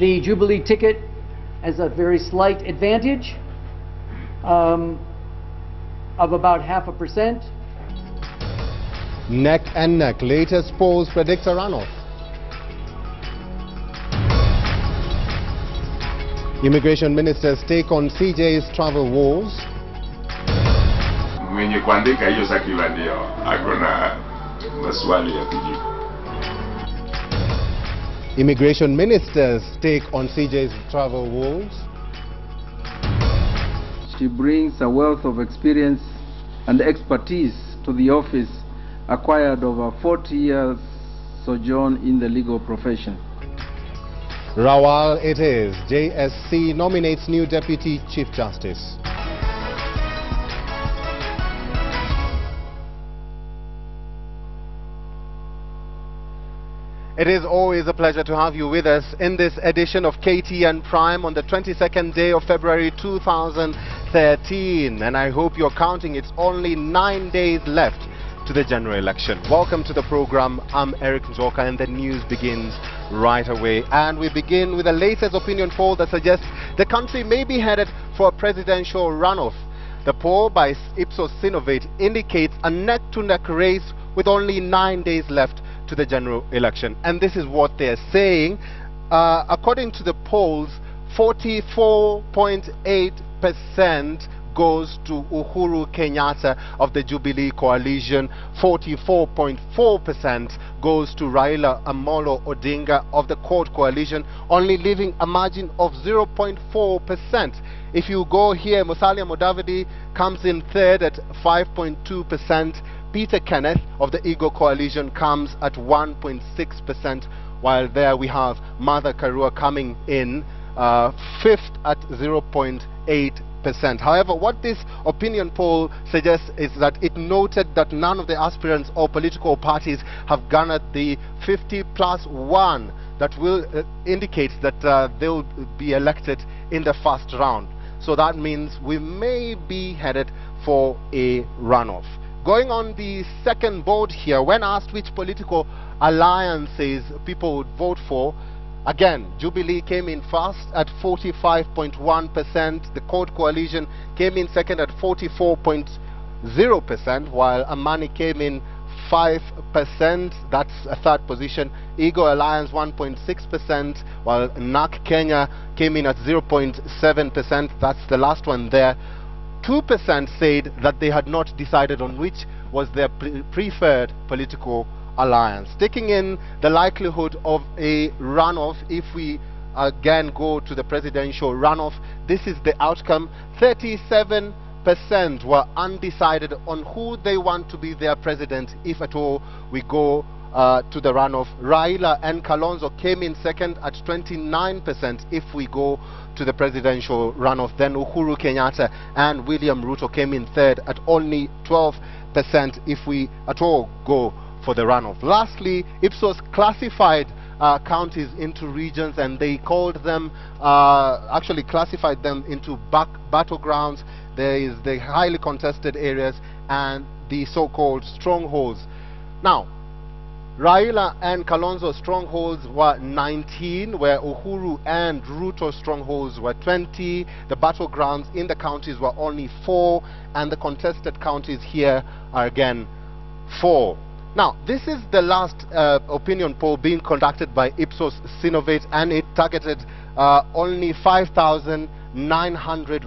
the Jubilee ticket has a very slight advantage of about 0.5%. Neck and neck. Latest polls predict a runoff. Immigration ministers take on CJ's travel woes. Mwenye kuandika hiyo sakiwa ndio akona maswali ya kujibu. Immigration ministers take on CJ's travel woes. She brings a wealth of experience and expertise to the office, acquired over 40 years sojourn in the legal profession. Rawal it is. JSC nominates new Deputy Chief Justice. It is always a pleasure to have you with us in this edition of KTN Prime on the 22nd day of February 2013. And I hope you're counting. It's only 9 days left to the general election. Welcome to the program. I'm Eric Njoka and the news begins right away. And we begin with the latest opinion poll that suggests the country may be headed for a presidential runoff. The poll by Ipsos Synovate indicates a neck-to-neck race with only 9 days left to the general election. And this is what they're saying. According to the polls, 44.8% goes to Uhuru Kenyatta of the Jubilee coalition. 44.4% goes to Raila Amolo Odinga of the Court coalition, only leaving a margin of 0.4%. If you go here, Musalia Mudavadi comes in third at 5.2%. Peter Kenneth of the Eagle coalition comes at 1.6%, while there we have Martha Karua coming in fifth at 0.8%. However, what this opinion poll suggests is that it noted that none of the aspirants or political parties have garnered the 50+1 that will indicate that they will be elected in the first round. So that means we may be headed for a runoff. Going on the second board here, when asked which political alliances people would vote for, again, Jubilee came in first at 45.1%. The Court coalition came in second at 44.0%, while Amani came in 5%. That's a third position. Eagle Alliance 1.6%, while NAC Kenya came in at 0.7%. That's the last one there. 2% said that they had not decided on which was their preferred political alliance. Taking in the likelihood of a runoff, if we again go to the presidential runoff, this is the outcome. 37% were undecided on who they want to be their president, if at all we go to the runoff. Raila and Kalonzo came in second at 29% if we go to the presidential runoff. Then Uhuru Kenyatta and William Ruto came in third at only 12% if we at all go for the runoff. Lastly, Ipsos classified counties into regions, and they called them, actually classified them into battlegrounds. There is the highly contested areas and the so-called strongholds. Now, Raila and Kalonzo strongholds were 19, where Uhuru and Ruto strongholds were 20. The battlegrounds in the counties were only 4, and the contested counties here are again 4. Now, this is the last opinion poll being conducted by Ipsos Synovate, and it targeted only 5,900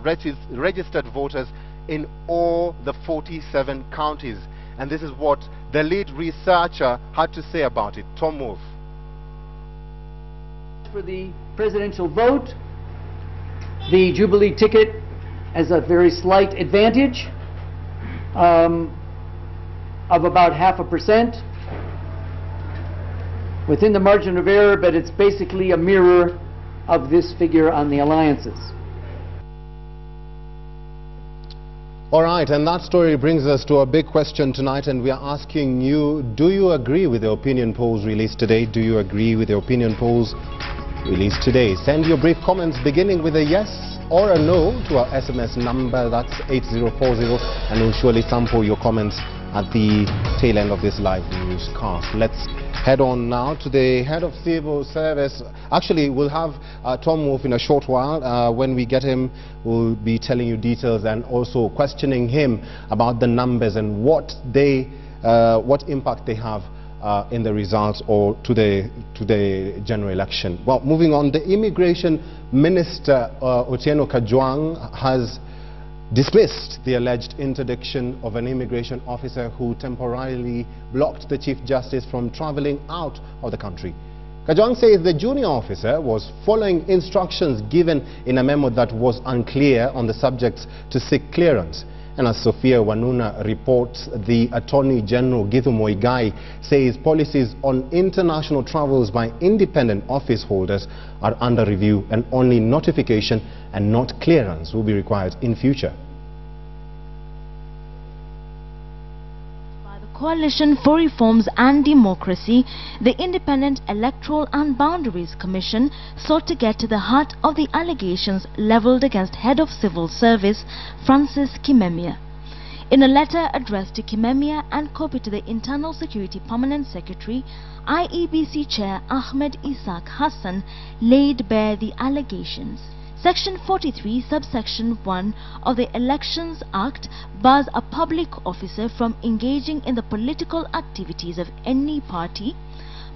registered voters in all the 47 counties. And this is what the lead researcher had to say about it. Tom Wolf. For the presidential vote, the Jubilee ticket has a very slight advantage of about 0.5%, within the margin of error, but it's basically a mirror of this figure on the alliances. All right, and that story brings us to a big question tonight, and we are asking you, do you agree with the opinion polls released today? Do you agree with the opinion polls released today? Send your brief comments beginning with a yes or a no to our SMS number. That's 8040, and we'll surely sample your comments at the tail end of this live newscast. Let's head on now to the head of civil service. Actually, we'll have Tom Wolf in a short while. When we get him, we'll be telling you details and also questioning him about the numbers and what impact they have in the results or to the general election. Well, moving on, the Immigration Minister Otieno Kajwang has dismissed the alleged interdiction of an immigration officer who temporarily blocked the Chief Justice from travelling out of the country. Kajwang says the junior officer was following instructions given in a memo that was unclear on the subjects to seek clearance. And as Sophia Wanuna reports, the Attorney General Githu Muigai says policies on international travels by independent office holders are under review and only notification and not clearance will be required in future. By the Coalition for Reforms and Democracy, the Independent Electoral and Boundaries Commission sought to get to the heart of the allegations levelled against Head of Civil Service Francis Kimemia. In a letter addressed to Kimemia and copied to the Internal Security Permanent Secretary, IEBC Chair Ahmed Isaac Hassan laid bare the allegations. Section 43, subsection 1 of the Elections Act bars a public officer from engaging in the political activities of any party,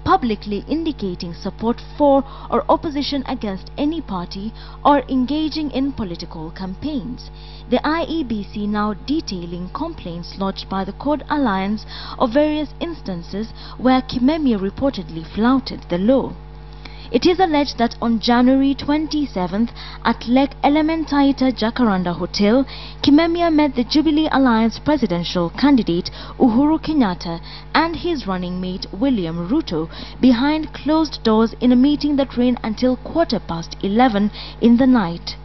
publicly indicating support for or opposition against any party, or engaging in political campaigns. The IEBC now detailing complaints lodged by the Code Alliance of various instances where Kimemia reportedly flouted the law. It is alleged that on January 27th at Lake Elementaita Jacaranda Hotel, Kimemia met the Jubilee Alliance presidential candidate Uhuru Kenyatta and his running mate William Ruto behind closed doors in a meeting that ran until 11:15 in the night.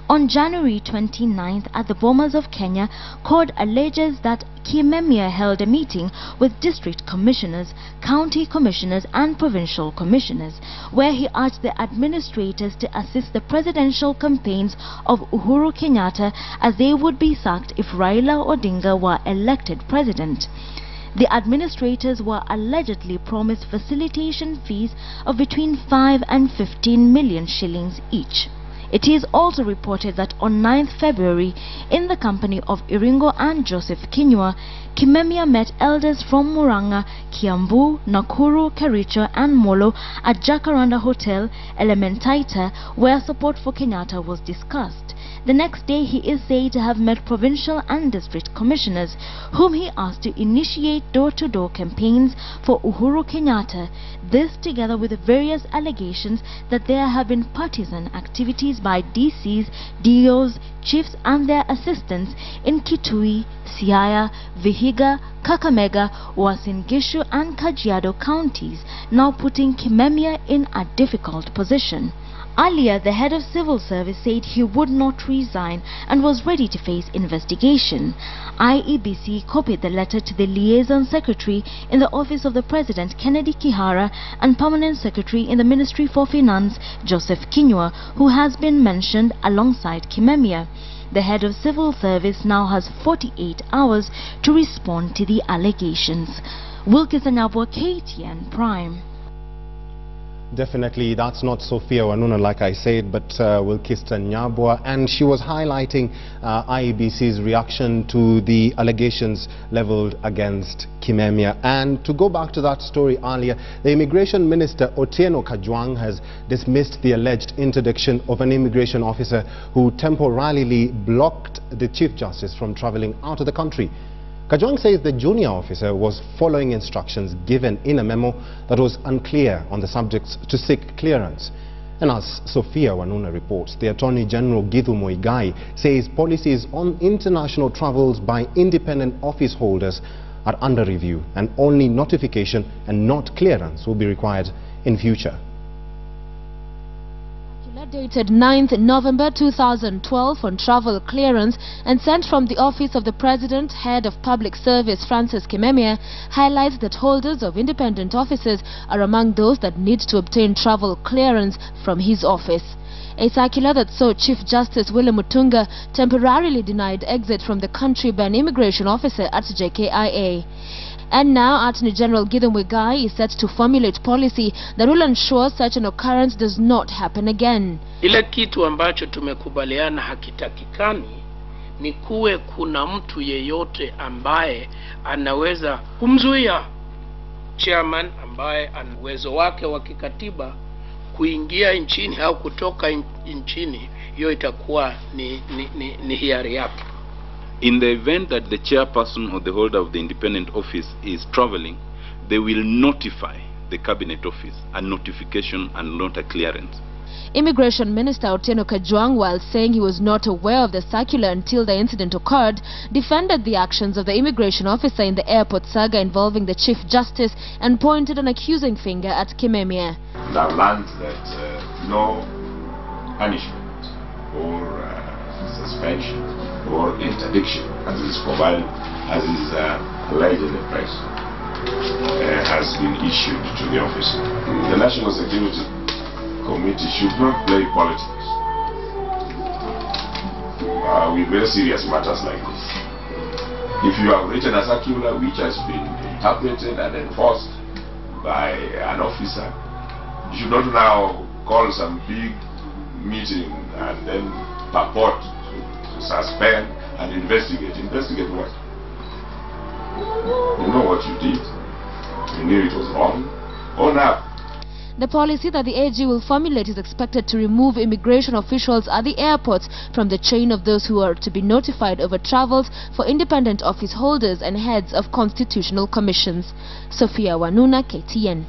On January 29th at the Bomas of Kenya, CORD alleges that Kimemia held a meeting with district commissioners, county commissioners and provincial commissioners, where he urged the administrators to assist the presidential campaigns of Uhuru Kenyatta as they would be sacked if Raila Odinga were elected president. The administrators were allegedly promised facilitation fees of between 5 and 15 million shillings each. It is also reported that on 9th February, in the company of Iringo and Joseph Kinyua, Kimemia met elders from Murang'a, Kiambu, Nakuru, Kericho and Molo at Jacaranda Hotel, Elementaita, where support for Kenyatta was discussed. The next day he is said to have met provincial and district commissioners, whom he asked to initiate door-to-door campaigns for Uhuru Kenyatta. This together with various allegations that there have been partisan activities by DCs, DOs, chiefs and their assistants in Kitui, Siaya, Vihiga, Kakamega, Uasin Gishu and Kajiado counties, now putting Kimemia in a difficult position. Earlier, the head of civil service said he would not resign and was ready to face investigation. IEBC copied the letter to the liaison secretary in the office of the President, Kennedy Kihara, and permanent secretary in the Ministry for Finance, Joseph Kinyua, who has been mentioned alongside Kimemia. The head of civil service now has 48 hours to respond to the allegations. Wilkis Anyabwa, KTN Prime. Definitely, that's not Sophia Wanuna, like I said, but Wilkis Anyabwa, and she was highlighting IEBC's reaction to the allegations leveled against Kimemia. And to go back to that story earlier, the Immigration Minister Otieno Kajwang has dismissed the alleged interdiction of an immigration officer who temporarily blocked the Chief Justice from travelling out of the country. Kajwang says the junior officer was following instructions given in a memo that was unclear on the subjects to seek clearance. And as Sophia Wanuna reports, the Attorney General Githu Muigai says policies on international travels by independent office holders are under review and only notification and not clearance will be required in future. Dated 9th November 2012 on travel clearance and sent from the office of the President, Head of Public Service Francis Kimemia, highlights that holders of independent offices are among those that need to obtain travel clearance from his office. A circular that saw Chief Justice William Mutunga temporarily denied exit from the country by an immigration officer at JKIA. And now Attorney General Gideon Muigai is set to formulate policy that will ensure such an occurrence does not happen again. Ile kitu ambacho tumekubaliana hakitakikani ni kuwe kuna mtu yeyote ambaye anaweza kumzuia chairman ambaye ana uwezo wake wa kikatiba kuingia nchini au kutoka nchini. Hiyo itakuwa ni hiari yake. In the event that the chairperson or the holder of the independent office is traveling, they will notify the cabinet office, a notification and not a clearance. Immigration Minister Otieno Kajwang, while saying he was not aware of the circular until the incident occurred, defended the actions of the immigration officer in the airport saga involving the Chief Justice and pointed an accusing finger at Kimemia. And I've learned that no punishment or suspension or interdiction, as is provided, as is alleged in the press, has been issued to the office. The National Security Committee should not play politics with very serious matters like this. If you have written a circular which has been interpreted and enforced by an officer, you should not now call some big meeting and then purport to suspend and investigate. Investigate what? You know what you did. You knew it was wrong. Own up. The policy that the AG will formulate is expected to remove immigration officials at the airports from the chain of those who are to be notified over travels for independent office holders and heads of constitutional commissions. Sophia Wanuna, KTN.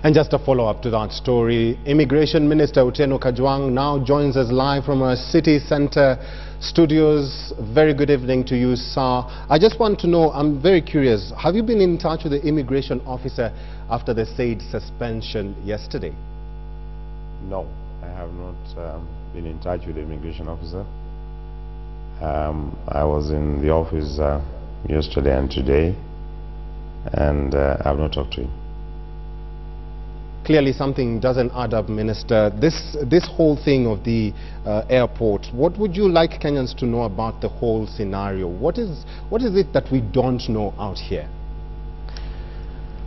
And just a follow-up to that story, Immigration Minister Otieno Kajwang now joins us live from our city centre studios. Very good evening to you, sir. I just want to know, I'm very curious, have you been in touch with the immigration officer after the said suspension yesterday? No, I have not been in touch with the immigration officer. I was in the office yesterday and today, and I have not talked to him. Clearly something doesn't add up, Minister. This whole thing of the airport, what would you like Kenyans to know about the whole scenario? What is it that we don't know out here?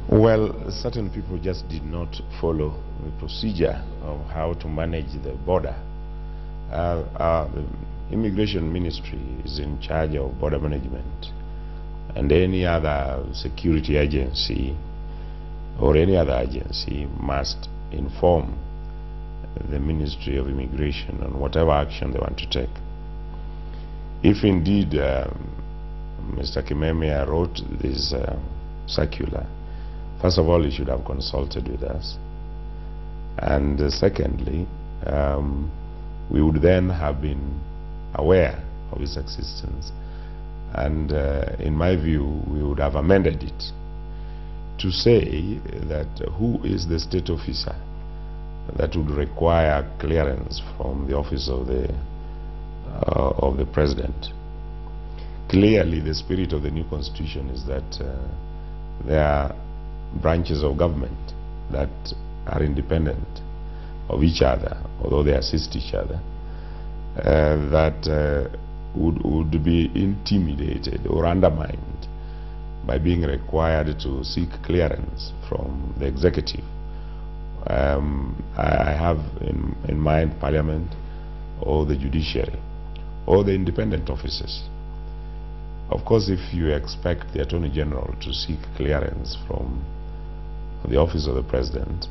Well, certain people just did not follow the procedure of how to manage the border. The Immigration Ministry is in charge of border management, and any other security agency or any other agency must inform the Ministry of Immigration on whatever action they want to take. If indeed Mr. Kimemia wrote this circular, first of all, he should have consulted with us, and secondly, we would then have been aware of its existence, and in my view, we would have amended it to say that who is the state officer that would require clearance from the office of the president. Clearly, the spirit of the new constitution is that there are branches of government that are independent of each other, although they assist each other, that would be intimidated or undermined by being required to seek clearance from the executive. I have in mind Parliament or the judiciary or the independent offices. Of course, if you expect the Attorney General to seek clearance from the office of the President,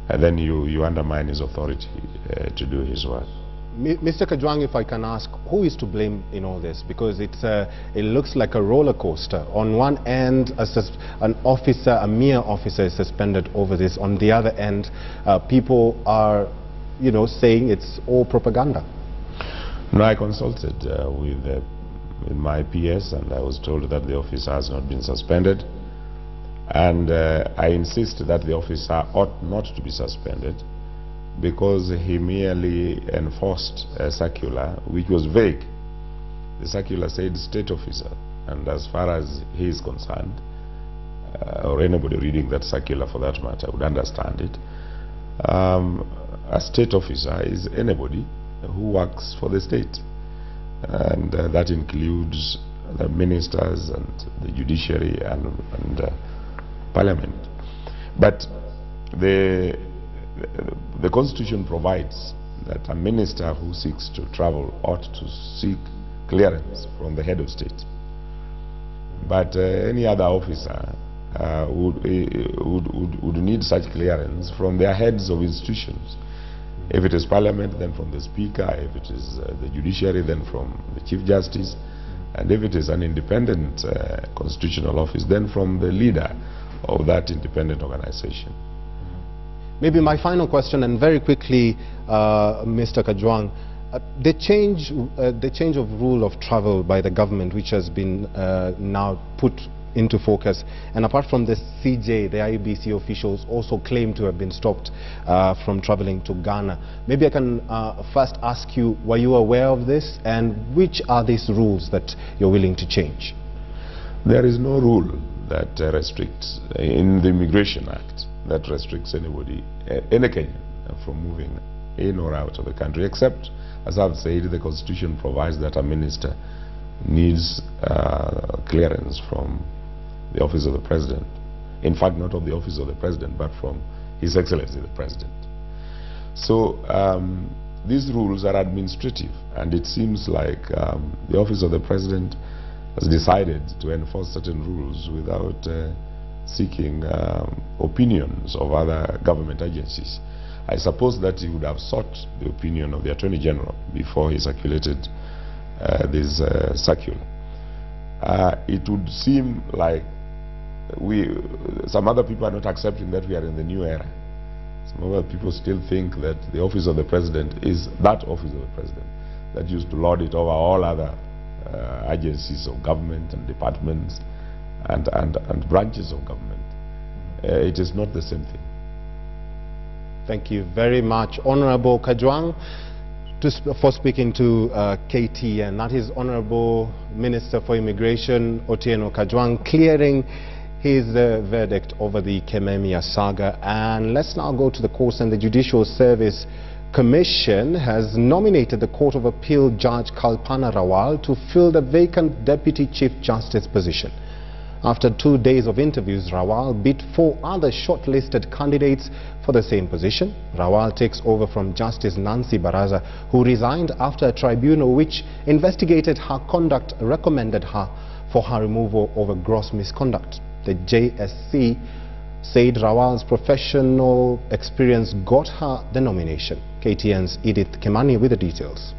then you undermine his authority to do his work. Mr. Kajwang, if I can ask, who is to blame in all this? Because it looks like a roller coaster. On one end, an officer, a mere officer, is suspended over this. On the other end, people are, saying it's all propaganda. No, I consulted with my PS, and I was told that the officer has not been suspended. And I insist that the officer ought not to be suspended, because he merely enforced a circular which was vague. The circular said state officer, and as far as he is concerned, or anybody reading that circular for that matter would understand it, a state officer is anybody who works for the state, and that includes the ministers and the judiciary and parliament. But the constitution provides that a minister who seeks to travel ought to seek clearance from the head of state. But any other officer would need such clearance from their heads of institutions. If it is parliament, then from the speaker. If it is the judiciary, then from the chief justice. And if it is an independent constitutional office, then from the leader of that independent organization. Maybe my final question, and very quickly, Mr. Kajwang, the change of rule of travel by the government, which has been now put into focus, and apart from the CJ, the IEBC officials also claim to have been stopped from traveling to Ghana. Maybe I can first ask you, were you aware of this, and which are these rules that you're willing to change? There is no rule that restricts, in the Immigration Act, that restricts anybody, any Kenyan, from moving in or out of the country, except, as I've said, the Constitution provides that a minister needs clearance from the office of the President. In fact, not of the office of the President, but from His Excellency the President. So these rules are administrative, and it seems like the office of the President has decided to enforce certain rules without seeking opinions of other government agencies. I suppose that he would have sought the opinion of the Attorney General before he circulated this circular. It would seem like some other people are not accepting that we are in the new era. Some other people still think that the office of the President is that office of the President that used to lord it over all other agencies of government and departments and branches of government. It is not the same thing. Thank you very much, Honorable Kajwang, for speaking to KTN. That is Honorable Minister for Immigration Otieno Kajwang clearing his verdict over the Kememia saga. And let's now go to the courts. And the Judicial Service Commission has nominated the Court of Appeal Judge Kalpana Rawal to fill the vacant Deputy Chief Justice position. After 2 days of interviews, Rawal beat 4 other shortlisted candidates for the same position. Rawal takes over from Justice Nancy Baraza, who resigned after a tribunal which investigated her conduct recommended her for her removal over gross misconduct. The JSC said Rawal's professional experience got her the nomination. KTN's Edith Kemani with the details.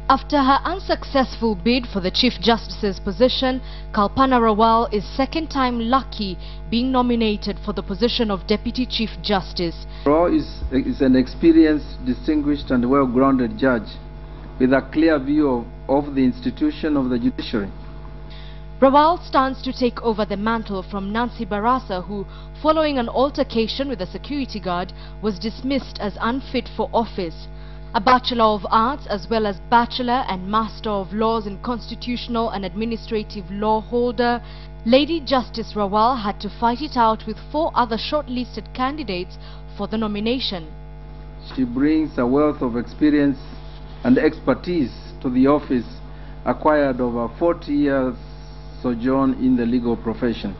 After her unsuccessful bid for the Chief Justice's position, Kalpana Rawal is second time lucky being nominated for the position of Deputy Chief Justice. Rawal is an experienced, distinguished and well-grounded judge with a clear view of the institution of the judiciary. Rawal stands to take over the mantle from Nancy Baraza, who, following an altercation with a security guard, was dismissed as unfit for office. A Bachelor of Arts as well as Bachelor and Master of Laws in Constitutional and Administrative Law holder, Lady Justice Rawal had to fight it out with 4 other shortlisted candidates for the nomination. She brings a wealth of experience and expertise to the office, acquired over 40 years sojourn in the legal profession.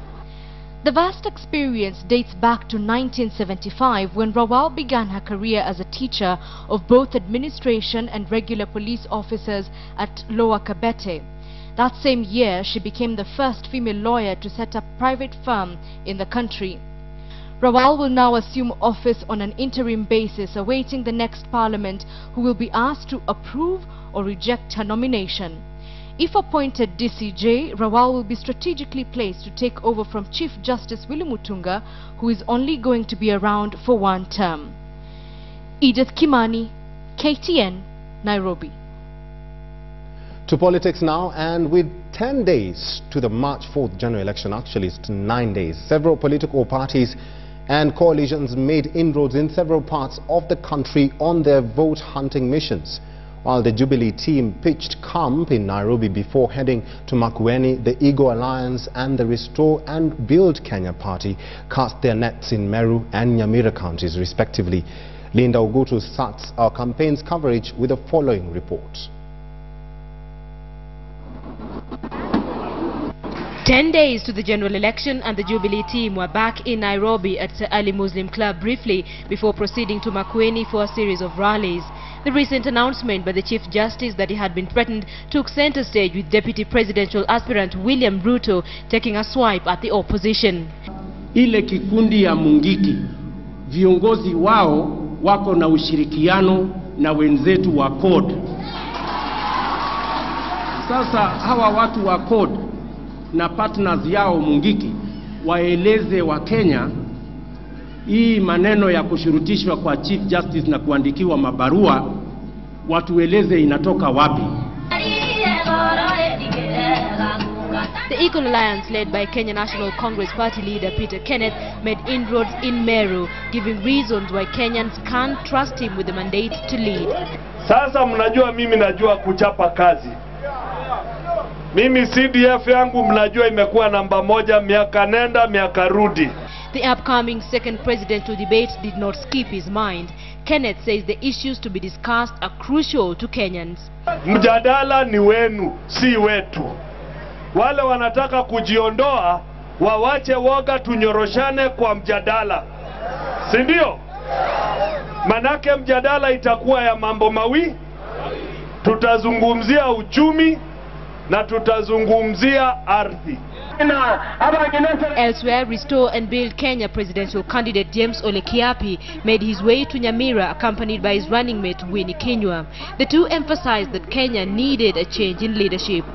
The vast experience dates back to 1975, when Rawal began her career as a teacher of both administration and regular police officers at Lower Kabete. That same year, she became the first female lawyer to set up a private firm in the country. Rawal will now assume office on an interim basis, awaiting the next parliament, who will be asked to approve or reject her nomination. If appointed DCJ, Rawal will be strategically placed to take over from Chief Justice Mutunga, who is only going to be around for 1 term. Edith Kimani, KTN, Nairobi. To politics now, and with 10 days to the March 4th general election, actually it's 9 days, several political parties and coalitions made inroads in several parts of the country on their vote hunting missions. while the Jubilee team pitched camp in Nairobi before heading to Makueni. The Eagle Alliance and the Restore and Build Kenya party cast their nets in Meru and Nyamira counties respectively. Linda Ogutu starts our campaign's coverage with the following report. 10 days to the general election, and the Jubilee team were back in Nairobi at the Ali Muslim Club briefly before proceeding to Makueni for a series of rallies. The recent announcement by the Chief Justice that he had been threatened took center stage, with Deputy Presidential aspirant William Ruto taking a swipe at the opposition. Ile kikundi ya Mungiki, viongozi wao wako na ushirikiano na wenzetu wa CORD. Sasa hawa watu wa CORD na partners yao Mungiki waeleze wa Kenya hii maneno ya kushurutishwa kwa Chief Justice na kuandikiwa mabarua, watueleze inatoka wapi. The Eagle Alliance, led by Kenya National Congress Party leader Peter Kenneth, made inroads in Meru, giving reasons why Kenyans can't trust him with the mandate to lead. Sasa mnajua mimi najua kuchapa kazi. Mimi CDF yangu mnajua imekuwa namba 1 miaka nenda miaka rudi. The upcoming second presidential debate did not skip his mind. Kenneth says the issues to be discussed are crucial to Kenyans. Mjadala ni wenu, si wetu. Wale wanataka kujiondoa, wawache woga, tunyoroshane kwa mjadala. Si ndio? Manake mjadala itakuwa ya mambo mawili. Tutazungumzia uchumi na tutazungumzia ardhi. Elsewhere, Restore and Build Kenya presidential candidate James Ole Kiapi made his way to Nyamira, accompanied by his running mate Winnie Kinyua. The two emphasized that Kenya needed a change in leadership.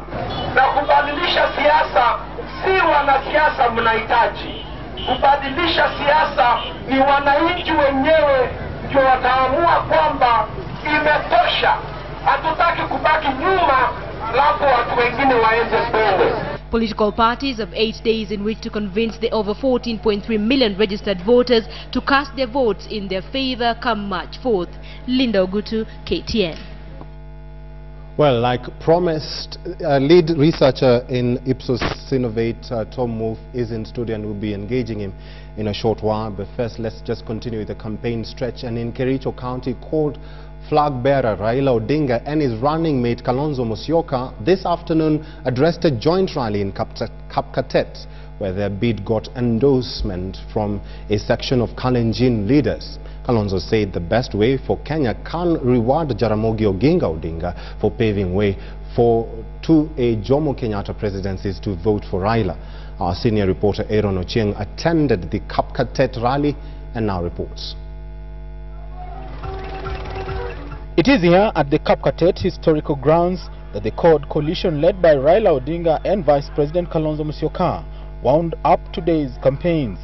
Na kubadilisha siasa si wanasiasa mnahitaji. Kubadilisha siasa ni wananchi wenyewe ndio wataamua kwamba imetosha. Hatutaki kubaki nyuma lapo watu wengine waende mbele. Political parties have 8 days in which to convince the over 14.3 million registered voters to cast their votes in their favor come March 4th. Linda Ogutu, KTN. Well, like promised, lead researcher in Ipsos Synovate, Tom Wolf, is in studio and we'll be engaging him in a short while. But first, let's just continue with the campaign stretch. And in Kericho County, called flag bearer Raila Odinga and his running mate Kalonzo Musyoka this afternoon addressed a joint rally in Kapkatet, where their bid got endorsement from a section of Kalenjin leaders. Kalonzo said the best way for Kenya can reward Jaramogi Oginga Odinga for paving way to a Jomo Kenyatta presidency is to vote for Raila. Our senior reporter Aaron Ochieng attended the Kapkatet rally and now reports. It is here at the Kapkatet historical grounds that the CORD coalition led by Raila Odinga and Vice President Kalonzo Musyoka wound up today's campaigns.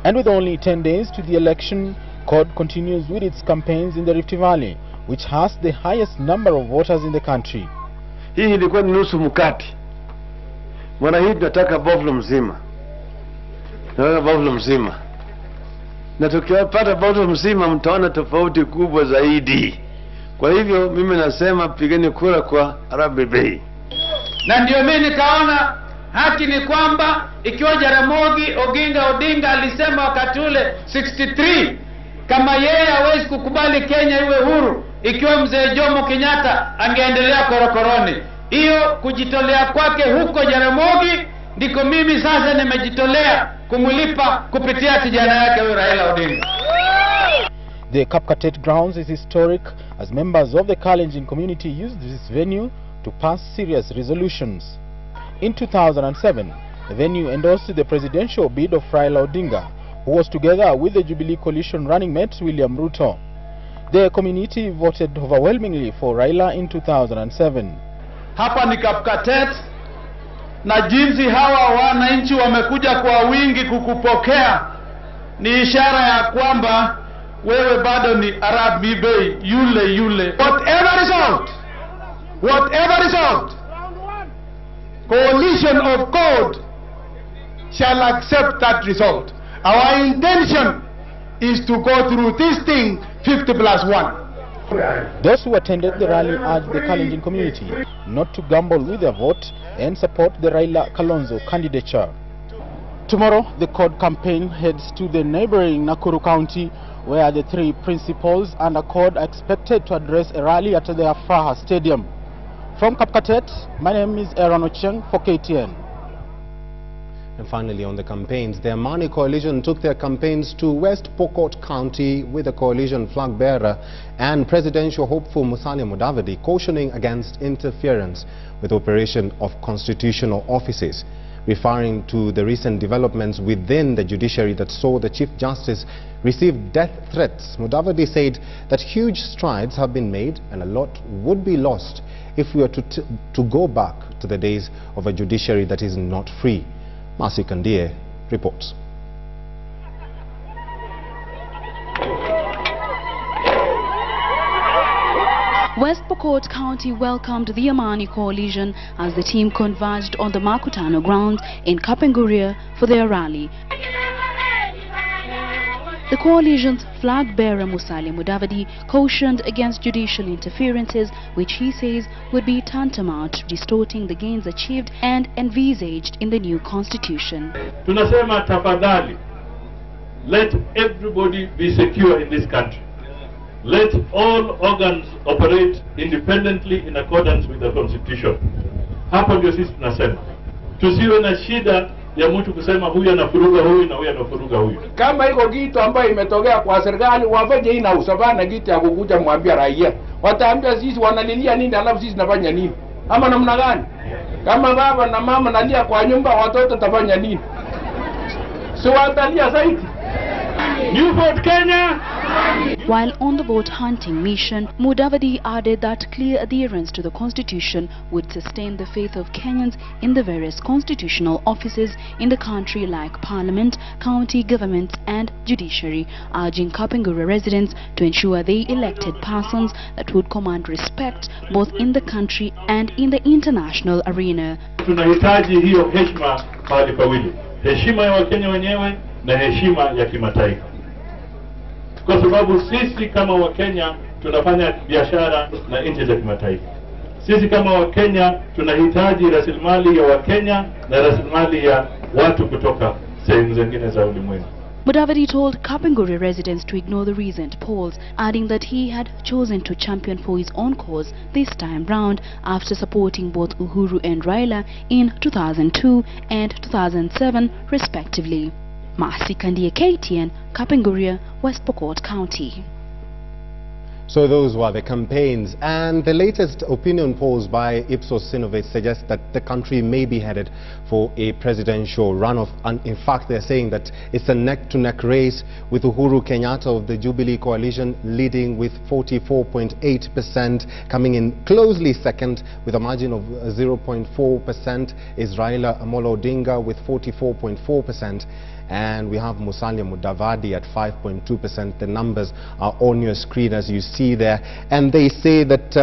And with only 10 days to the election, CORD continues with its campaigns in the Rift Valley, which has the highest number of voters in the country. Hii ilikuwa ni nusu mkati. Mwana hii tunataka boflo mzima. Tunataka boflo mzima. Na tukiwapata boflo mzima mtaona tofauti kubwa zaidi. Kwa hivyo mimi nasema pigeni kura kwa Arabi Bey. Na ndio mimi nikaona haki ni kwamba ikiwa Jaramogi Oginga Odinga alisema wakati ule 63 kama yeye hawezi kukubali Kenya iwe huru ikiwa mzee Jomo Kenyatta angeendelea korokoroni. Hiyo kujitolea kwake huko Jaramogi ndiko mimi sasa nimejitolea kumlipa kupitia kijana yake Raila Odinga. The Kapkatet grounds is historic as members of the Kalenjin community used this venue to pass serious resolutions. In 2007, the venue endorsed the presidential bid of Raila Odinga, who was together with the Jubilee coalition running mate William Ruto. The community voted overwhelmingly for Raila in 2007. Hapa ni Kapkatet, na jinsi hawa wananchi wamekuja kwa wingi kukupokea ni ishara ya kwamba wewe bado ni Arabi Bey yule. Whatever result, coalition of CORD shall accept that result. Our intention is to go through this thing 50+1. Those who attended the rally urged the Kalenjin community not to gamble with their vote and support the Raila Kalonzo candidature. Tomorrow, the CORD campaign heads to the neighboring Nakuru County, where the three principals under CORD are expected to address a rally at the Afraha Stadium. From Kapkatet, my name is Eric Njoka for KTN. And finally, on the campaigns, the Amani coalition took their campaigns to West Pokot County with the coalition flag bearer and presidential hopeful Musalia Mudavadi cautioning against interference with operation of constitutional offices. Referring to the recent developments within the judiciary that saw the Chief Justice receive death threats, Mudavadi said that huge strides have been made and a lot would be lost if we were to go back to the days of a judiciary that is not free. Mercy Kandie reports. West Pokot County welcomed the Amani coalition as the team converged on the Makutano grounds in Kapenguria for their rally. The coalition's flag bearer Musalia Mudavadi cautioned against judicial interferences, which he says would be tantamount to distorting the gains achieved and envisaged in the new constitution. Tunasema tafadhali, let everybody be secure in this country. Let all organs operate independently in accordance with the constitution. Hapo ndio sisi tunasema. Tusiwe na shida ya mtu kusema huyu anafuruga huyu na huyu anafuruga huyu. Kama iko kitu ambayo imetokea kwa serikali, wafanye hii na usabana kitu ya kukuja mwambia raia. Wataambia sisi wanalilia nini alafu sisi tunafanya nini? Ama namna gani? Kama baba na mama nalia kwa nyumba, watoto tafanya nini? Si watalia zaidi. New vote Kenya. While on the vote hunting mission, Mudavadi added that clear adherence to the constitution would sustain the faith of Kenyans in the various constitutional offices in the country like parliament, county governments and judiciary, urging Kapengura residents to ensure they elected persons that would command respect both in the country and in the international arena. Tunahitaji hiyo heshima pale pawili. Heshima ya Wakenya wenyewe na heshima ya kimataifa. Kwa sababu sisi kama Wakenya tunafanya biashara na nchi za kimataifa. Sisi kama Wakenya tunahitaji rasilimali ya Wakenya na rasilimali ya watu kutoka sehemu zingine za ulimwengu. Mudavadi told Kapenguri residents to ignore the recent polls, adding that he had chosen to champion for his own cause this time round after supporting both Uhuru and Raila in 2002 and 2007 respectively. Mercy Kandie, KTN, Kapenguria, West Pokot County. So those were the campaigns, and the latest opinion polls by Ipsos Synovate suggest that the country may be headed for a presidential runoff, and in fact they're saying that it's a neck-to-neck race with Uhuru Kenyatta of the Jubilee coalition leading with 44.8%, coming in closely second with a margin of 0.4% is Raila Amolo Odinga with 44.4%. And we have Musalia Mudavadi at 5.2%. The numbers are on your screen as you see there. And they say that,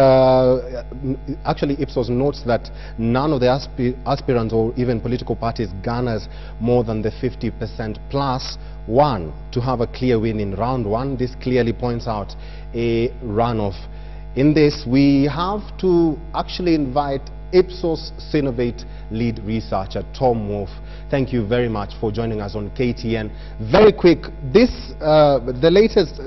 actually Ipsos notes that none of the aspirants or even political parties garners more than the 50% plus one to have a clear win in round one. This clearly points out a runoff. In this, we have to actually invite Ipsos Synovate lead researcher Tom Wolf. Thank you very much for joining us on KTN. Very quick, this the latest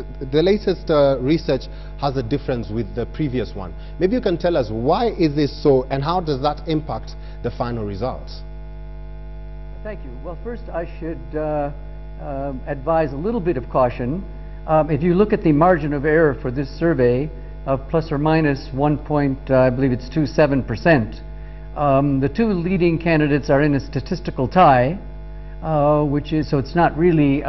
research has a difference with the previous one. Maybe you can tell us why is this so, and how does that impact the final results? Thank you. Well, first I should advise a little bit of caution. If you look at the margin of error for this survey of plus or minus 1.27%. The two leading candidates are in a statistical tie, which is, so it's not really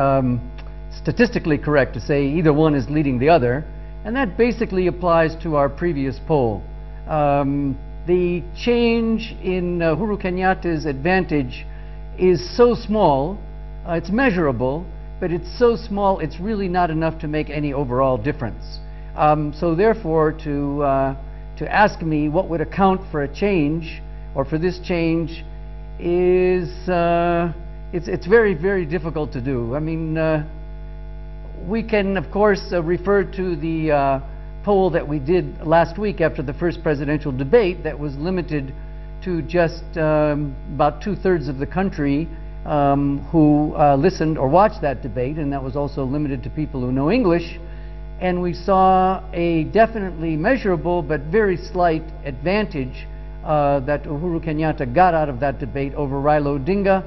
statistically correct to say either one is leading the other, and that basically applies to our previous poll. The change in Uhuru Kenyatta's advantage is so small, it's measurable, but it's so small it's really not enough to make any overall difference. So therefore, to ask me what would account for a change, or for this change, is it's very, very difficult to do. I mean, we can of course refer to the poll that we did last week after the first presidential debate that was limited to just about 2/3 of the country who listened or watched that debate, and that was also limited to people who know English. And we saw a definitely measurable but very slight advantage that Uhuru Kenyatta got out of that debate over Raila Odinga.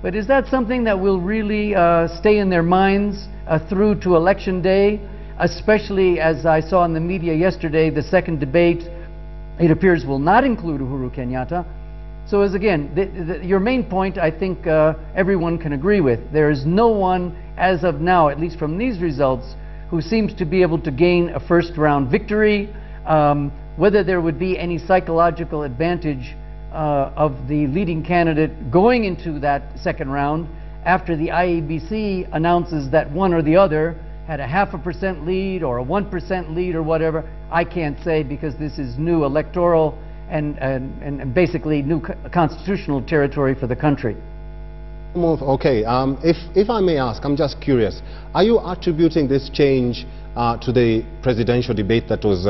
But is that something that will really stay in their minds through to Election Day? Especially as I saw in the media yesterday, the second debate, it appears, will not include Uhuru Kenyatta. So as again, your main point, I think everyone can agree with. There is no one, as of now, at least from these results, who seems to be able to gain a first-round victory. Whether there would be any psychological advantage of the leading candidate going into that second round after the IEBC announces that one or the other had a 0.5% lead or a 1% lead or whatever, I can't say, because this is new electoral and basically new constitutional territory for the country. Okay, if I may ask, I'm just curious, are you attributing this change to the presidential debate that was,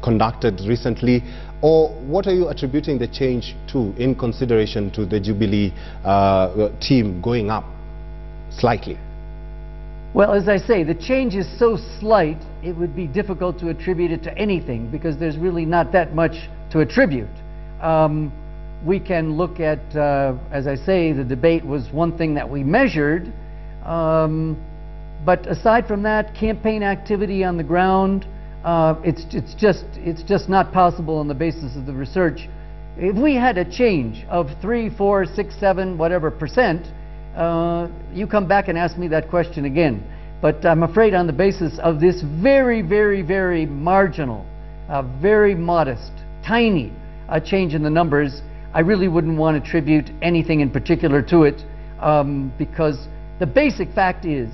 conducted recently, or what are you attributing the change to in consideration to the Jubilee team going up slightly? Well, as I say, the change is so slight, it would be difficult to attribute it to anything because there's really not that much to attribute. We can look at, as I say, the debate was one thing that we measured, but aside from that, campaign activity on the ground, it's just not possible on the basis of the research. If we had a change of 3, 4, 6, 7, whatever percent, you come back and ask me that question again. But I'm afraid on the basis of this very, very, very marginal, very modest, tiny change in the numbers, I really wouldn't want to attribute anything in particular to it, because the basic fact is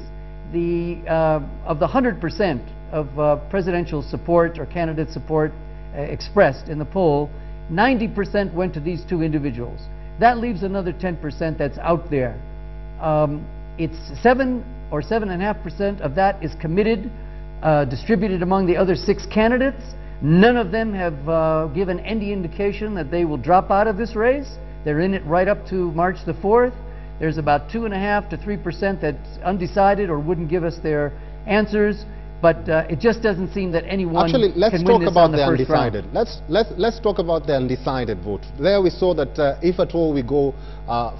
of the 100% of presidential support or candidate support expressed in the poll, 90% went to these two individuals. That leaves another 10% that's out there. It's 7 or 7.5% of that is committed, distributed among the other 6 candidates. None of them have given any indication that they will drop out of this race. They're in it right up to March the 4th. There's about 2.5 to 3% that's undecided or wouldn't give us their answers. But it just doesn't seem that anyone Actually, let's can talk win this about on the the first undecided. round. Let's talk about the undecided vote. There we saw that if at all we go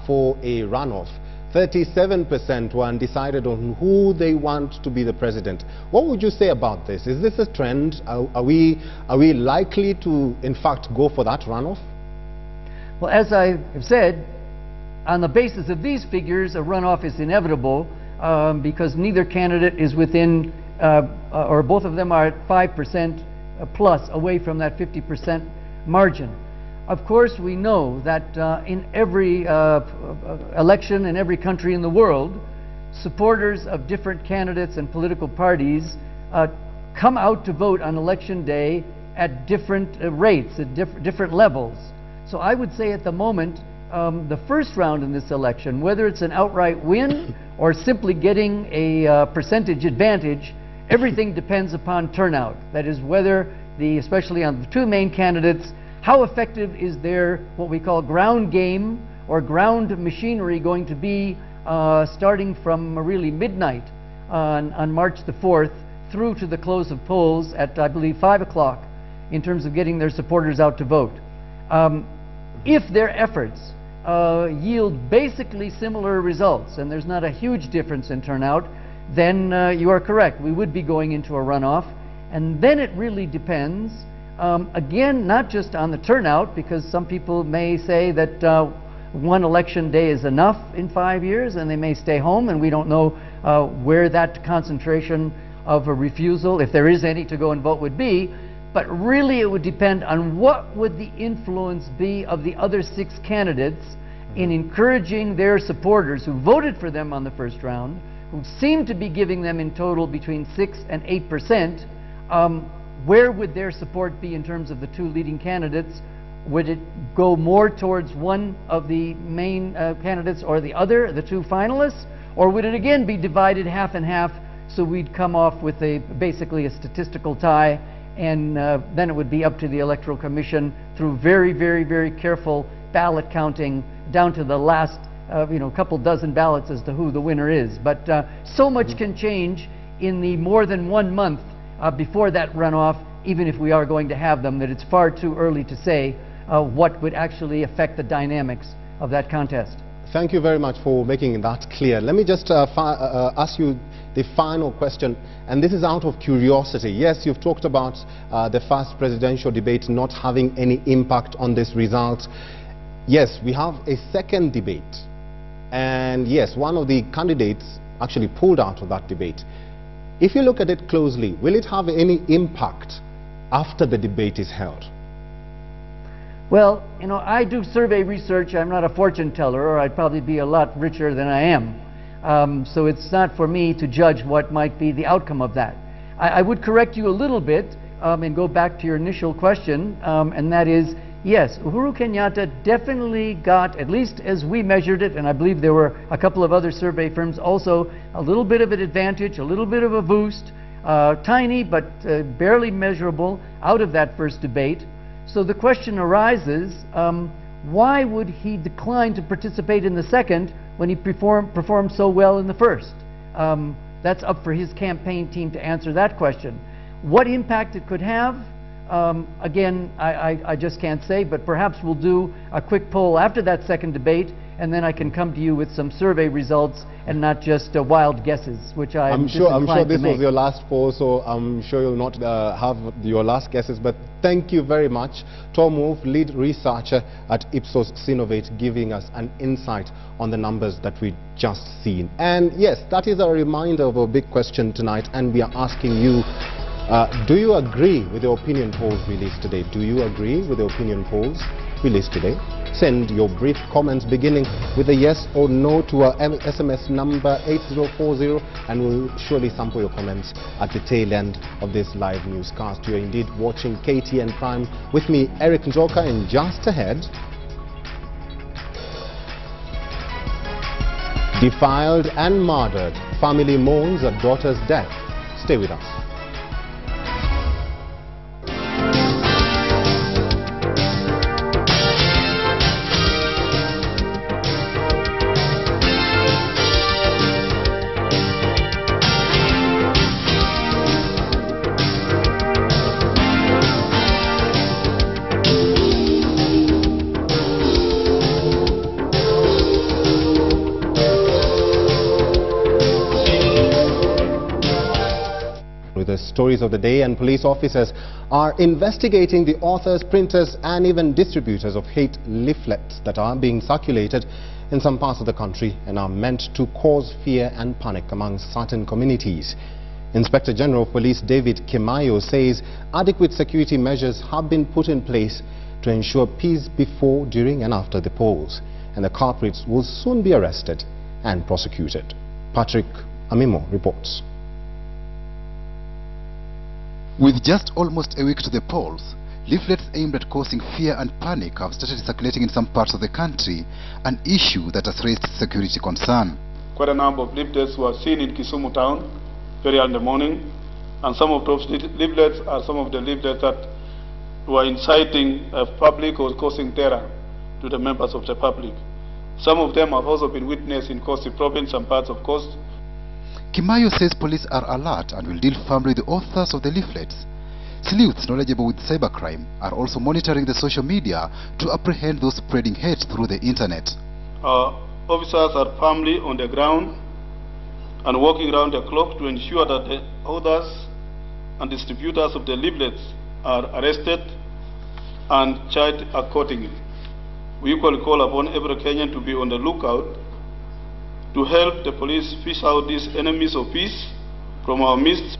for a runoff, 37% were undecided on who they want to be the president. What would you say about this? Is this a trend? Are we likely to, in fact, go for that runoff? Well, as I have said, on the basis of these figures, a runoff is inevitable because neither candidate is within, or both of them are at 5% plus away from that 50% margin. Of course, we know that in every election in every country in the world, supporters of different candidates and political parties come out to vote on election day at different rates, at different levels. So I would say at the moment, the first round in this election, whether it's an outright win or simply getting a percentage advantage, everything depends upon turnout. That is, whether especially on the two main candidates, how effective is their, what we call, ground game or ground machinery going to be starting from really midnight on March the 4th through to the close of polls at, I believe, 5 o'clock in terms of getting their supporters out to vote. If their efforts yield basically similar results and there's not a huge difference in turnout, then you are correct. We would be going into a runoff. And then it really depends, again, not just on the turnout, because some people may say that one election day is enough in 5 years and they may stay home, and we don't know where that concentration of a refusal, if there is any, to go and vote would be. But really it would depend on what would the influence be of the other 6 candidates in encouraging their supporters who voted for them on the first round, who seem to be giving them in total between 6 and 8%. Where would their support be in terms of the two leading candidates? Would it go more towards one of the main candidates or the other, the two finalists? Or would it again be divided half and half So we'd come off with basically a statistical tie, and then it would be up to the Electoral Commission through very, very, very careful ballot counting down to the last couple dozen ballots as to who the winner is. But so much can change in the more than 1 month before that runoff, even if we are going to have them, that it's far too early to say what would actually affect the dynamics of that contest. Thank you very much for making that clear. Let me just ask you the final question, and this is out of curiosity. Yes, you've talked about the first presidential debate not having any impact on this result. Yes, we have a second debate, and yes, one of the candidates actually pulled out of that debate. If you look at it closely, will it have any impact after the debate is held? Well, I do survey research. I'm not a fortune teller, or I'd probably be a lot richer than I am. So it's not for me to judge what might be the outcome of that. I would correct you a little bit and go back to your initial question, and that is, yes, Uhuru Kenyatta definitely got, at least as we measured it, and I believe there were a couple of other survey firms also, a little bit of an advantage, a little bit of a boost, tiny but barely measurable out of that first debate. So the question arises, why would he decline to participate in the second when he performed so well in the first? That's up for his campaign team to answer that question. What impact it could have, again, I just can't say, but perhaps we'll do a quick poll after that second debate, and then I can come to you with some survey results and not just wild guesses, which I'm sure this was your last poll, so I'm sure you'll not have your last guesses. But thank you very much, Tom Wolf, lead researcher at Ipsos Synovate, giving us an insight on the numbers that we just seen. And yes, that is a reminder of a big question tonight, and we are asking you, do you agree with the opinion polls released today? Do you agree with the opinion polls released today? Send your brief comments beginning with a yes or no to our SMS number 8040, and we'll surely sample your comments at the tail end of this live newscast. You're indeed watching KTN Prime with me, Eric Njoka, and just ahead, defiled and murdered, family mourns a daughter's death. Stay with us. Stories of the day, and police officers are investigating the authors, printers and even distributors of hate leaflets that are being circulated in some parts of the country and are meant to cause fear and panic among certain communities. Inspector General of Police David Kimayo says adequate security measures have been put in place to ensure peace before, during and after the polls, and the culprits will soon be arrested and prosecuted. Patrick Amimo reports. With just almost a week to the polls, leaflets aimed at causing fear and panic have started circulating in some parts of the country, an issue that has raised security concern. Quite a number of leaflets were seen in Kisumu town very early in the morning, and some of those leaflets are some of the leaflets that were inciting public or causing terror to the members of the public. Some of them have also been witnessed in Kosti province and parts of Coast. Kimayo says police are alert and will deal firmly with the authors of the leaflets. Sleuths knowledgeable with cybercrime are also monitoring the social media to apprehend those spreading hate through the internet. Our officers are firmly on the ground and working around the clock to ensure that the authors and distributors of the leaflets are arrested and charged accordingly. We equally call upon every Kenyan to be on the lookout to help the police fish out these enemies of peace from our midst.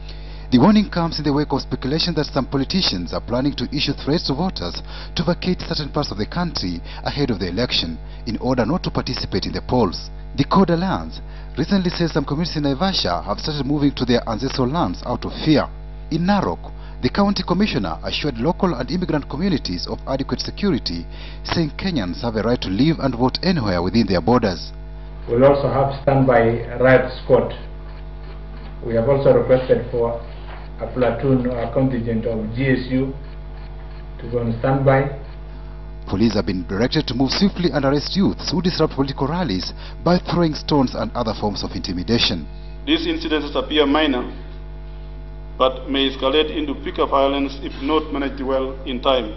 The warning comes in the wake of speculation that some politicians are planning to issue threats to voters to vacate certain parts of the country ahead of the election in order not to participate in the polls. The Code Alliance recently says some communities in Naivasha have started moving to their ancestral lands out of fear. In Narok, the county commissioner assured local and immigrant communities of adequate security, saying Kenyans have a right to live and vote anywhere within their borders. We'll also have standby riot squad We have also requested for a platoon or a contingent of GSU to go on standby. Police have been directed to move swiftly and arrest youths who disrupt political rallies by throwing stones and other forms of intimidation. These incidences appear minor, but may escalate into bigger violence if not managed well in time.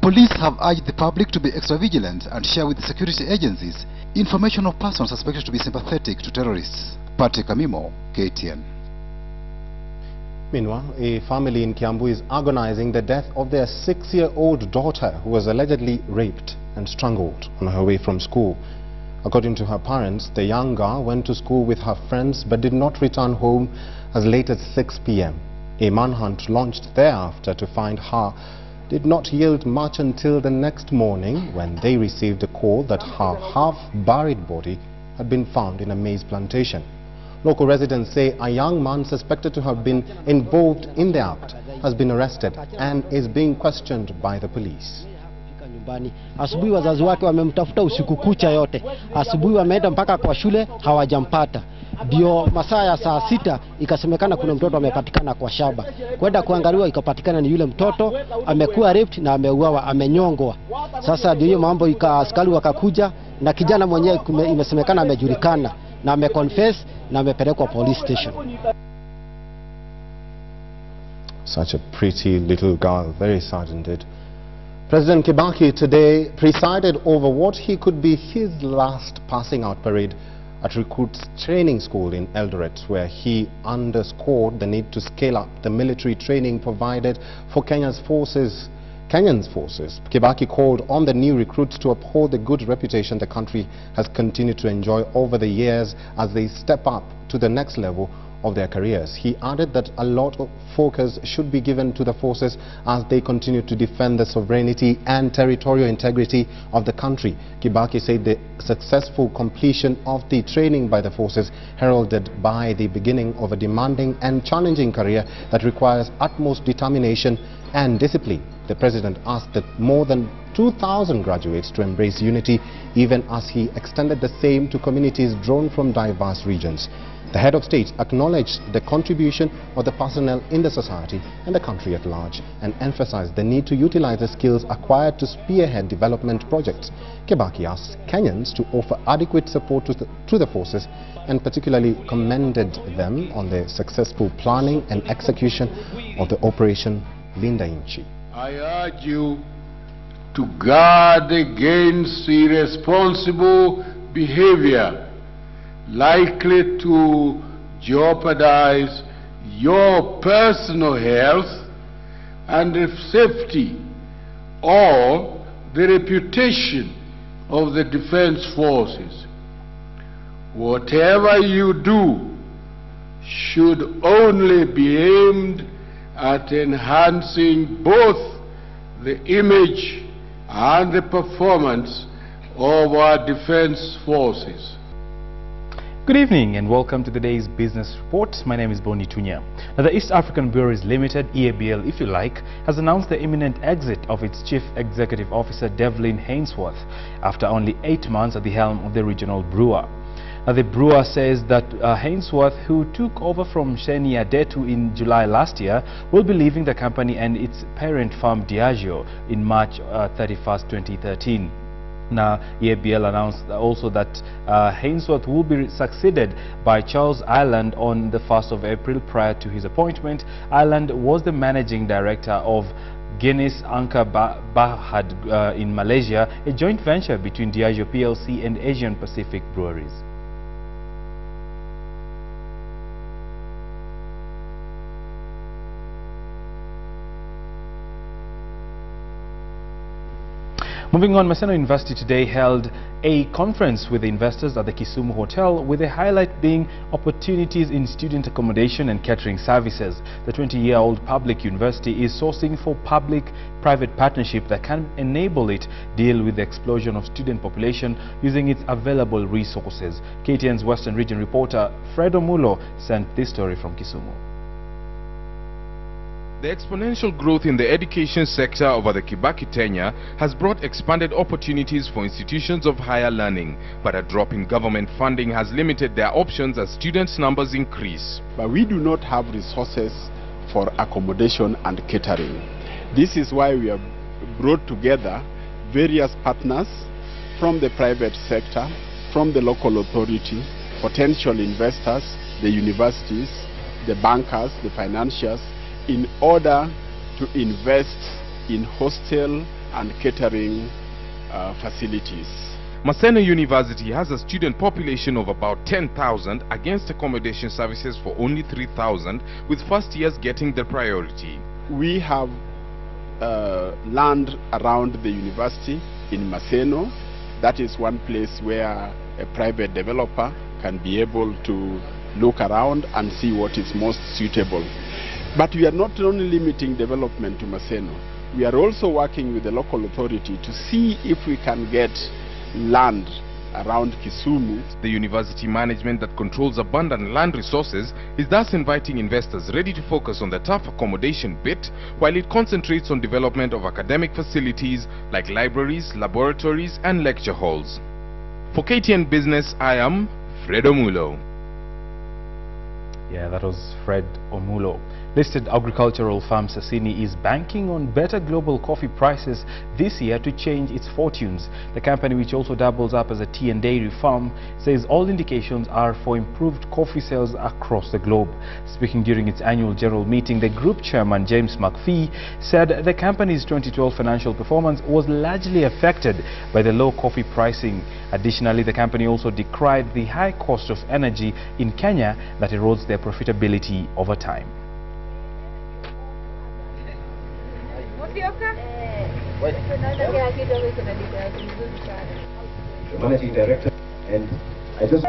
Police have urged the public to be extra vigilant and share with the security agencies information of persons suspected to be sympathetic to terrorists. Patrick Amimo, KTN. Meanwhile, a family in Kiambu is agonizing the death of their 6-year-old daughter who was allegedly raped and strangled on her way from school. According to her parents, the young girl went to school with her friends but did not return home as late as 6 p.m. A manhunt launched thereafter to find her did not yield much until the next morning when they received a call that her half-buried body had been found in a maize plantation. Local residents say a young man suspected to have been involved in the act has been arrested and is being questioned by the police. Asubuhi wazazi wake wamemtafuta usiku kucha yote. Asubuhi wameenda mpaka kwa shule hawajampata. Ndio masaa ya saa 6 ikasemekana kuna mtoto amepatikana kwa shamba. Kwenda kuangaliwa ikapatikana ni yule mtoto amekuwa raped na ameuawa, amenyongwa. Sasa ndio hiyo mambo askari wakakuja na kijana mwenyewe imesemekana amejulikana na ameconfess na amepelekwa police station. Such a pretty little girl, very sad indeed. President Kibaki today presided over what he could be his last passing out parade at Recruits Training School in Eldoret, where he underscored the need to scale up the military training provided for Kenya's forces. Kibaki called on the new recruits to uphold the good reputation the country has continued to enjoy over the years as they step up to the next level of their careers. He added that a lot of focus should be given to the forces as they continue to defend the sovereignty and territorial integrity of the country. Kibaki said the successful completion of the training by the forces heralded by the beginning of a demanding and challenging career that requires utmost determination and discipline. The president asked that more than 2,000 graduates to embrace unity, even as he extended the same to communities drawn from diverse regions. The head of state acknowledged the contribution of the personnel in the society and the country at large and emphasized the need to utilize the skills acquired to spearhead development projects. Kibaki asked Kenyans to offer adequate support to the forces and particularly commended them on the successful planning and execution of the Operation Linda Inchi. I urge you to guard against irresponsible behavior likely to jeopardize your personal health and the safety or the reputation of the defense forces. Whatever you do should only be aimed at enhancing both the image and the performance of our defense forces. Good evening and welcome to today's business report. My name is Boni Tunya. Now, the East African Breweries Limited, EABL if you like, has announced the imminent exit of its Chief Executive Officer Devlin Hainsworth after only 8 months at the helm of the regional brewer. Now, the brewer says that Hainsworth, who took over from Sheni Adetu in July last year, will be leaving the company and its parent firm Diageo in March 31st, 2013. Now, EABL announced also that Hainsworth will be succeeded by Charles Ireland on the 1st of April. Prior to his appointment, Ireland was the managing director of Guinness Angkor Bahad in Malaysia, a joint venture between Diageo PLC and Asian Pacific Breweries. Moving on, Maseno University today held a conference with investors at the Kisumu Hotel, with the highlight being opportunities in student accommodation and catering services. The 20-year-old public university is sourcing for public-private partnership that can enable it deal with the explosion of student population using its available resources. KTN's Western Region reporter Fredo Mulo sent this story from Kisumu. The exponential growth in the education sector over the Kibaki tenure has brought expanded opportunities for institutions of higher learning, but a drop in government funding has limited their options as students' numbers increase. But we do not have resources for accommodation and catering. This is why we have brought together various partners from the private sector, from the local authority, potential investors, the universities, the bankers, the financiers, in order to invest in hostel and catering facilities. Maseno University has a student population of about 10,000 against accommodation services for only 3,000, with first years getting the priority. We have land around the university in Maseno. That is one place where a private developer can be able to look around and see what is most suitable. But we are not only limiting development to Maseno. We are also working with the local authority to see if we can get land around Kisumu. The university management that controls abundant land resources is thus inviting investors ready to focus on the tough accommodation bit, while it concentrates on development of academic facilities like libraries, laboratories and lecture halls. For KTN Business, I am Fred Omulo. Yeah, that was Fred Omulo. Listed agricultural firm Sasini is banking on better global coffee prices this year to change its fortunes. The company, which also doubles up as a tea and dairy firm, says all indications are for improved coffee sales across the globe. Speaking during its annual general meeting, the group chairman James McPhee said the company's 2012 financial performance was largely affected by the low coffee pricing. Additionally, the company also decried the high cost of energy in Kenya that erodes their profitability over time. Managing Director, and I just...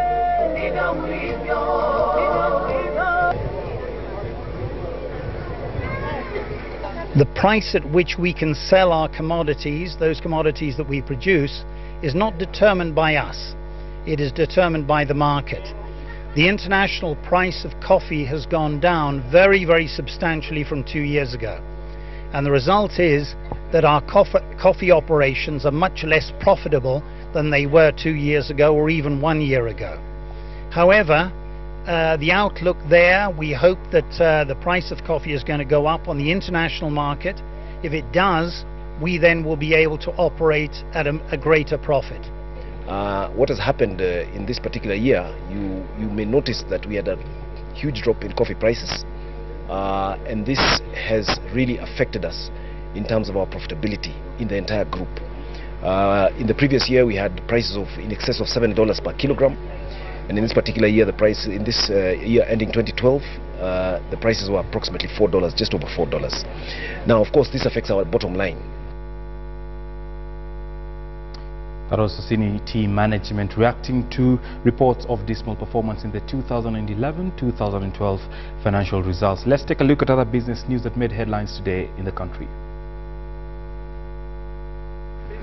The price at which we can sell our commodities, those commodities that we produce, is not determined by us. It is determined by the market. The international price of coffee has gone down very, very substantially from 2 years ago. And the result is that our coffee operations are much less profitable than they were 2 years ago or even 1 year ago. However, the outlook there, we hope that the price of coffee is going to go up on the international market. If it does, we then will be able to operate at a greater profit. What has happened in this particular year, you may notice that we had a huge drop in coffee prices. And this has really affected us in terms of our profitability in the entire group. In the previous year, we had prices of in excess of $7 per kilogram, and in this particular year, the price in this year ending 2012, the prices were approximately $4, just over $4. Now, of course, this affects our bottom line. That was Sasini tea management reacting to reports of dismal performance in the 2011-2012 financial results. Let's take a look at other business news that made headlines today in the country.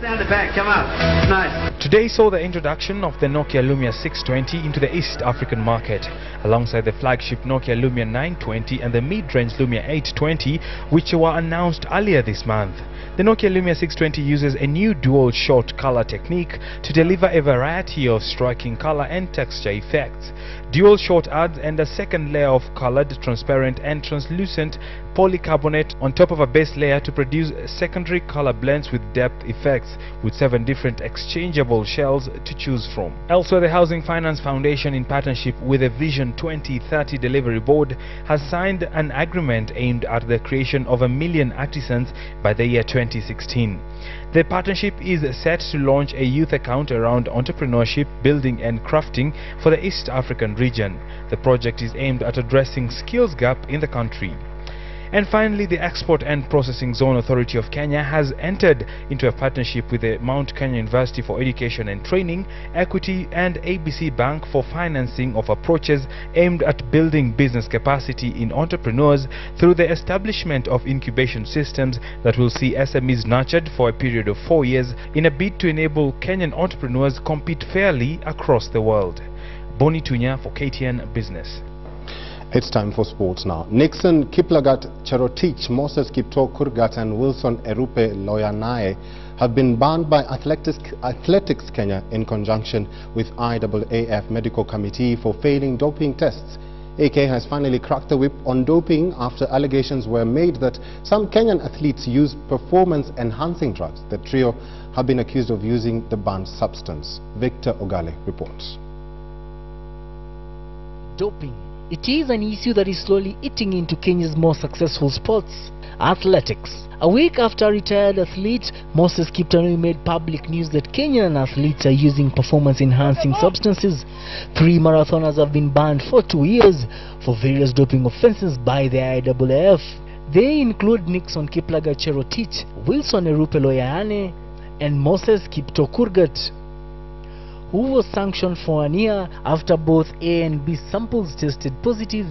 Down the back, come up. Nice. Today saw the introduction of the Nokia Lumia 620 into the East African market, alongside the flagship Nokia Lumia 920 and the mid-range Lumia 820, which were announced earlier this month. The Nokia Lumia 620 uses a new dual shot color technique to deliver a variety of striking color and texture effects. Dual shot adds and a second layer of colored, transparent and translucent polycarbonate on top of a base layer to produce secondary color blends with depth effects, with 7 different exchangeable shells to choose from. Elsewhere, the Housing Finance Foundation, in partnership with the Vision 2030 Delivery Board, has signed an agreement aimed at the creation of 1 million artisans by the year 2016. The partnership is set to launch a youth account around entrepreneurship, building and crafting for the East African region. The project is aimed at addressing skills gap in the country. And finally, the Export and Processing Zone Authority of Kenya has entered into a partnership with the Mount Kenya University for Education and Training, Equity and ABC Bank for financing of approaches aimed at building business capacity in entrepreneurs through the establishment of incubation systems that will see SMEs nurtured for a period of 4 years in a bid to enable Kenyan entrepreneurs compete fairly across the world. Boni Tunya for KTN Business. It's time for sports now. Nixon Kiplagat Cherotich, Moses Kipto Kurgat and Wilson Erupe Loyanae have been banned by Athletics Kenya in conjunction with IAAF Medical Committee for failing doping tests. AK has finally cracked the whip on doping after allegations were made that some Kenyan athletes use performance-enhancing drugs. The trio have been accused of using the banned substance. Victor Ogale reports. Doping. It is an issue that is slowly eating into Kenya's most successful sports, athletics. A week after retired athlete Moses Kiptanui made public news that Kenyan athletes are using performance-enhancing substances. 3 marathoners have been banned for 2 years for various doping offences by the IAAF. They include Nixon Kiplagat Cherotich, Wilson Erupe Loyane, and Moses Kipto Kurgat, who was sanctioned for an year after both A and B samples tested positive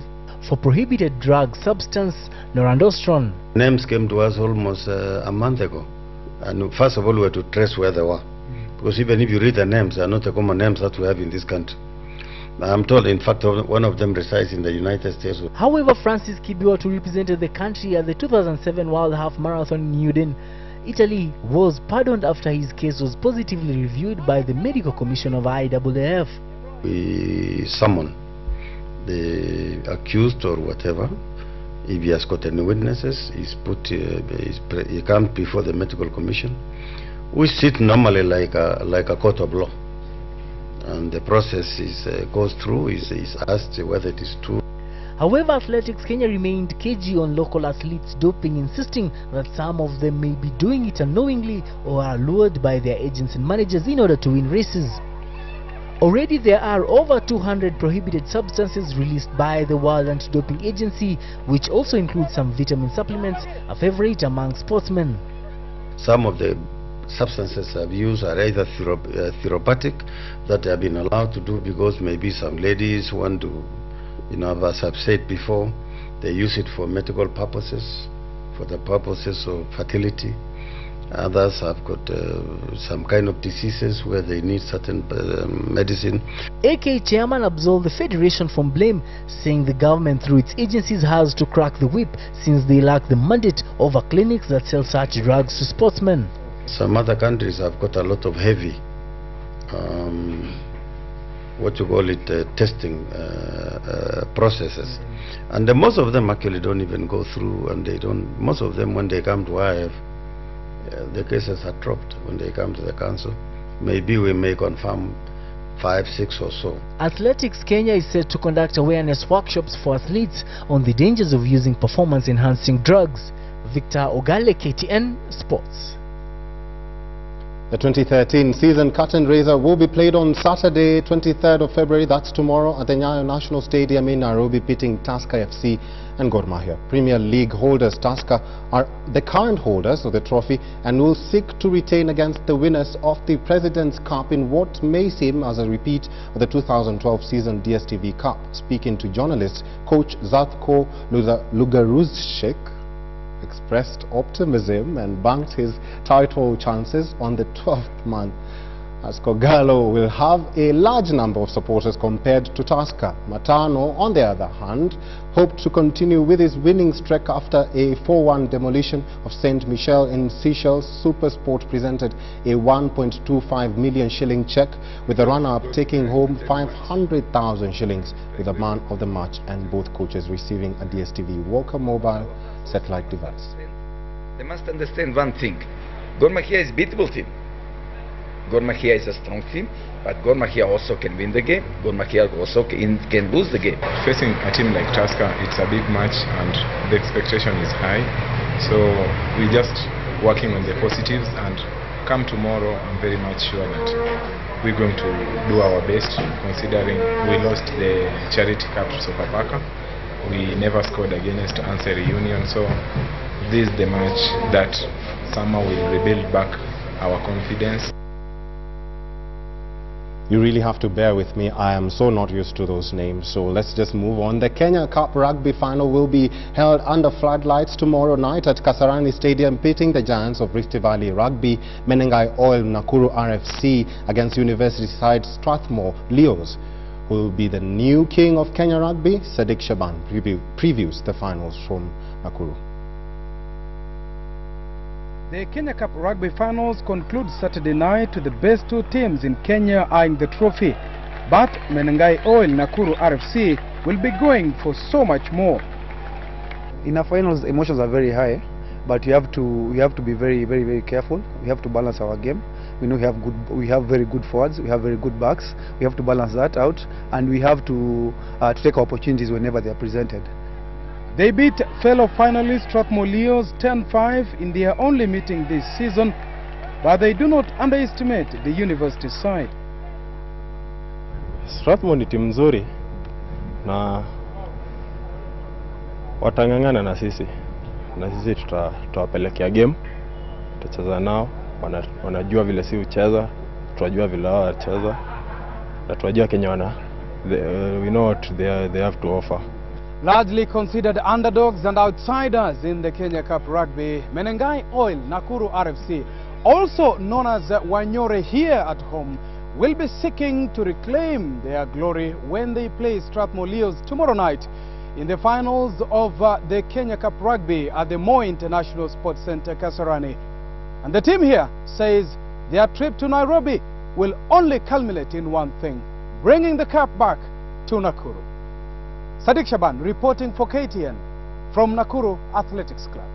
for prohibited drug substance norandostron. Names came to us almost a month ago, and first of all we had to trace where they were, because even if you read the names, they are not the common names that we have in this country. I'm told, in fact, one of them resides in the United States. However, Francis Kibiwott, who represented the country at the 2007 World Half Marathon in Udine, Italy, was pardoned after his case was positively reviewed by the Medical Commission of IAAF. We summon the accused or whatever. If he has got any witnesses, he comes before the Medical Commission. We sit normally like a court of law, and the process goes through, is asked whether it is true. However, Athletics Kenya remained cagey on local athletes doping, insisting that some of them may be doing it unknowingly or are lured by their agents and managers in order to win races. Already there are over 200 prohibited substances released by the World Anti-Doping Agency, which also includes some vitamin supplements, a favorite among sportsmen. Some of the Substances abused are either therapeutic, that they have been allowed to do because maybe some ladies want to, as I've said before, they use it for medical purposes, for the purposes of fertility. Others have got some kind of diseases where they need certain medicine. AK chairman absolved the federation from blame, saying the government through its agencies has to crack the whip since they lack the mandate over clinics that sell such drugs to sportsmen. Some other countries have got a lot of heavy testing processes, and most of them actually don't even go through, and most of them, when they come to IAAF, the cases are dropped. When they come to the council, maybe we may confirm 5, 6 or so. Athletics Kenya is set to conduct awareness workshops for athletes on the dangers of using performance-enhancing drugs. Victor Ogale, KTN Sports. The 2013 season curtain raiser will be played on Saturday, 23rd of February, that's tomorrow, at the Nyayo National Stadium in Nairobi, pitting Tusker FC and Gor Mahia. Premier League holders Tusker are the current holders of the trophy and will seek to retain against the winners of the President's Cup in what may seem as a repeat of the 2012 season DSTV Cup. Speaking to journalists, coach Zatko Lugaruzshek expressed optimism and banked his title chances on the 12th man, as Kogalo will have a large number of supporters compared to Tusker. Matano, on the other hand, hoped to continue with his winning streak after a 4-1 demolition of St. Michel in Seychelles. SuperSport presented a 1.25 million shilling check, with the runner-up taking home 500,000 shillings with a man of the match, and both coaches receiving a DSTV Walker mobile satellite device. They must understand one thing. Gor Mahia is a beatable team. Gor Mahia is a strong team, but Gor Mahia also can win the game. Gor Mahia also can lose the game. Facing a team like Tusker, it's a big match and the expectation is high. So we're just working on the positives, and come tomorrow, I'm very much sure that we're going to do our best, considering we lost the Charity Cup to Sofapaka. We never scored against Answer Union, so this is the match that somehow will rebuild back our confidence. You really have to bear with me. I am so not used to those names. So let's just move on. The Kenya Cup rugby final will be held under floodlights tomorrow night at Kasarani Stadium, pitting the giants of Rift Valley Rugby, Menengai Oil Nakuru RFC, against University side Strathmore Leos. Who will be the new king of Kenya rugby? Sadiq Shaban previews the finals from Nakuru. The Kenya Cup Rugby Finals conclude Saturday night with the best two teams in Kenya eyeing the trophy. But Menengai Oil Nakuru RFC will be going for so much more. In our finals, emotions are very high, but we have to be very careful. We have to balance our game. We know we have very good forwards, we have very good backs. We have to balance that out, and we have to take opportunities whenever they are presented. They beat fellow finalists Strathmore Leos 10-5 in their only meeting this season, but they do not underestimate the university side. Strathmore ni timu nzuri na watangangana na sisi tutawapelekea game, tutacheza nao, wanajua vile si ucheza, tunajua vile wao wacheza, na tunajua Kenya we know what they have to offer. Largely considered underdogs and outsiders in the Kenya Cup Rugby, Menengai Oil Nakuru RFC, also known as Wanyore here at home, will be seeking to reclaim their glory when they play Strathmore Leos tomorrow night in the finals of the Kenya Cup Rugby at the Moi International Sports Centre, Kasarani. And the team here says their trip to Nairobi will only culminate in one thing: bringing the cup back to Nakuru. Sadiq Shaban reporting for KTN from Nakuru Athletics Club.